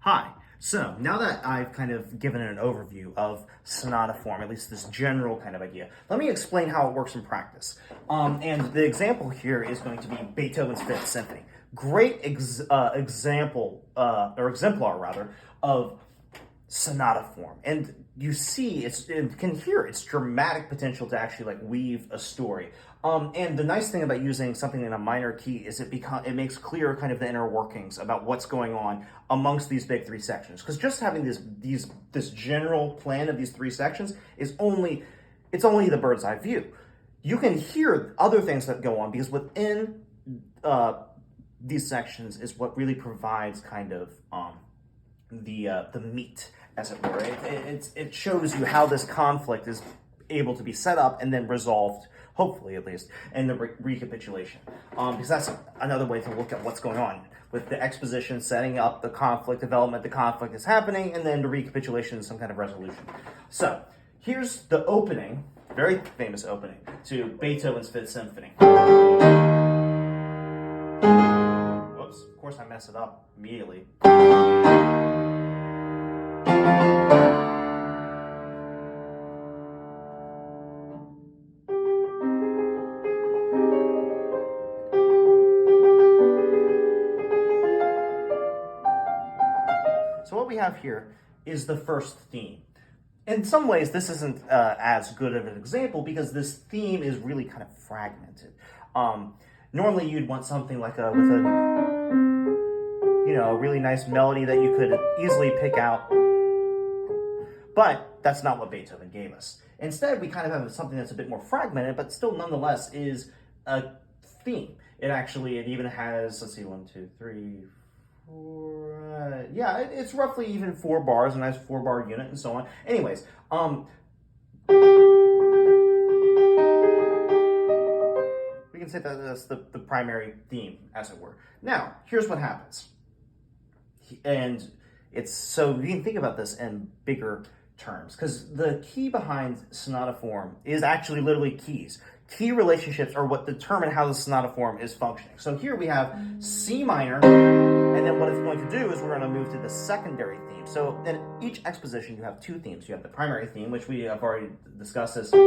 Hi. So now that I've kind of given an overview of sonata form, at least this general kind of idea, let me explain how it works in practice. And the example here is going to be Beethoven's Fifth Symphony. Great example, or exemplar rather, of sonata form. And you see, can hear its dramatic potential to actually like weave a story. And the nice thing about using something in a minor key is it makes clear kind of the inner workings about what's going on amongst these big three sections. Because just having this general plan of these three sections is only the bird's eye view. You can hear other things that go on because within these sections is what really provides kind of the meat, as it were. It shows you how this conflict is able to be set up and then resolved, hopefully at least, in the recapitulation. Because that's another way to look at what's going on. With the exposition setting up the conflict development, the conflict is happening, and then the recapitulation is some kind of resolution. So, here's the opening, very famous opening, to Beethoven's Fifth Symphony. Whoops, of course I mess it up immediately. So what we have here is the first theme. In some ways, this isn't as good of an example because this theme is really kind of fragmented. Normally, you'd want something like with a really nice melody that you could easily pick out. But that's not what Beethoven gave us. Instead, we kind of have something that's a bit more fragmented, but still nonetheless is a theme. It even has, let's see, 1, 2, 3, 4, yeah, it's roughly even 4 bars, a nice 4-bar unit, and so on. Anyways, we can say that that's the primary theme, as it were. Now, here's what happens. And so you can think about this in bigger terms, because the key behind sonata form is actually literally keys. Key relationships are what determine how the sonata form is functioning. So here we have C minor, and then what it's going to do is we're going to move to the secondary theme. So in each exposition, you have 2 themes. You have the primary theme, which we have already discussed as. Then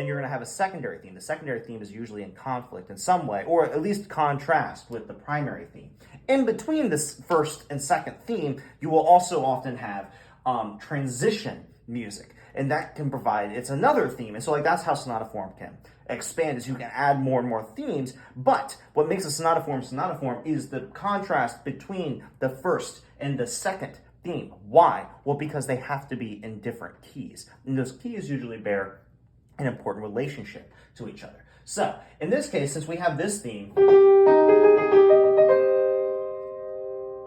you're going to have a secondary theme. The secondary theme is usually in conflict in some way, or at least contrast with the primary theme. In between this first and second theme, you will also often have transition music. And that can provide, it's another theme. And so that's how sonata form can expand, is you can add more and more themes. But what makes a sonata form is the contrast between the first and the second theme. Why? Well, because they have to be in different keys. And those keys usually bear an important relationship to each other. So, in this case, since we have this theme,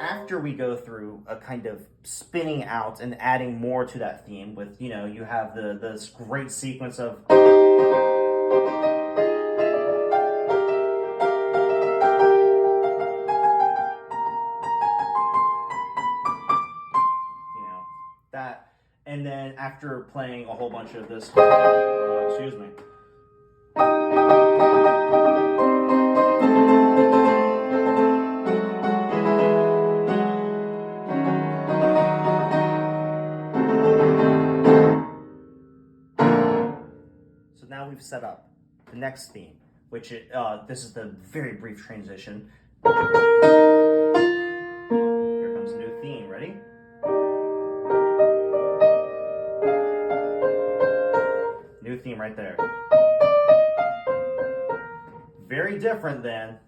after we go through a kind of spinning out and adding more to that theme with, you have this great sequence of, that, and then after playing a whole bunch of this, excuse me, now we've set up the next theme, which this is the very brief transition. Here comes a new theme. Ready? New theme right there. Very different then,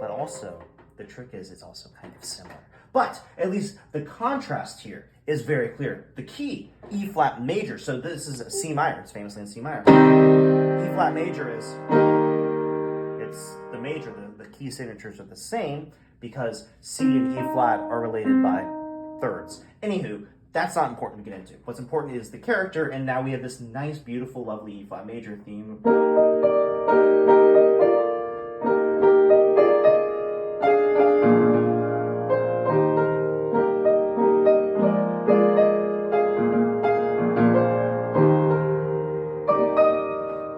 but also the trick is it's also kind of similar. But at least the contrast here is very clear. The key, E flat major, so this is a C minor, it's famously in C minor. E flat major it's the major, the key signatures are the same because C and E flat are related by thirds. Anywho, that's not important to get into. What's important is the character, and now we have this nice, beautiful, lovely E flat major theme.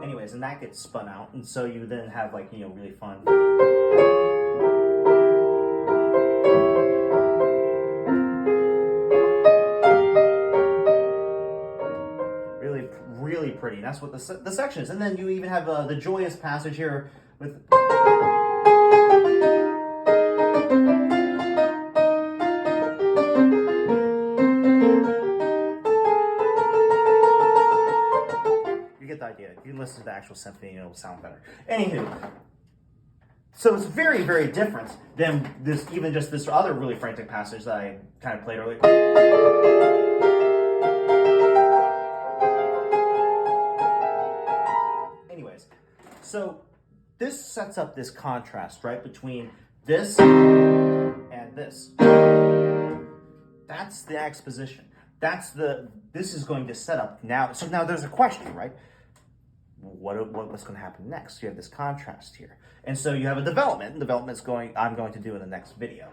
Anyways, and that gets spun out, and so you then have really fun. pretty. And that's what the section is. And then you even have the joyous passage here with... You get the idea. You can listen to the actual symphony and it'll sound better. Anywho, so it's very, very different than this, even just this other really frantic passage that I kind of played earlier. Anyways, so this sets up this contrast, right, between this and this. That's the exposition. This is going to set up now. So now there's a question, right? What's going to happen next? You have this contrast here. And so you have a development, and development's I'm going to do in the next video.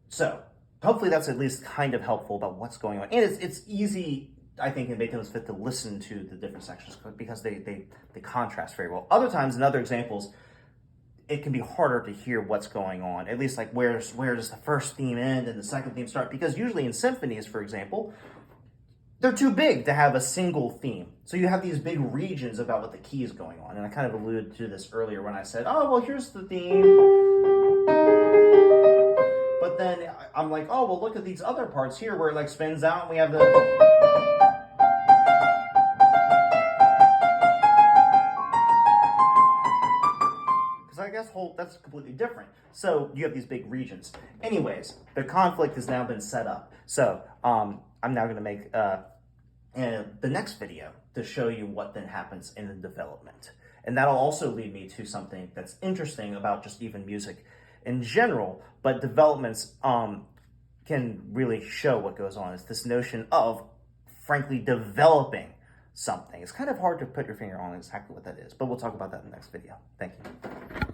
So hopefully that's at least kind of helpful about what's going on. And it's easy, I think, in Beethoven's Fifth to listen to the different sections because they contrast very well. Other times, in other examples, it can be harder to hear what's going on. At least like where does the first theme end and the second theme start? Because usually in symphonies, for example, they're too big to have a single theme. So you have these big regions about what the key is going on. And I kind of alluded to this earlier when I said, oh, well, here's the theme. But then I'm like, oh, well, look at these other parts here where it like spins out and we have the... Because I guess that's completely different. So you have these big regions. Anyways, the conflict has now been set up. So I'm now going to make the next video to show you what then happens in the development. And that'll also lead me to something that's interesting about just even music in general, but developments can really show what goes on. It's this notion of, frankly, developing something. It's kind of hard to put your finger on exactly what that is, but we'll talk about that in the next video. Thank you.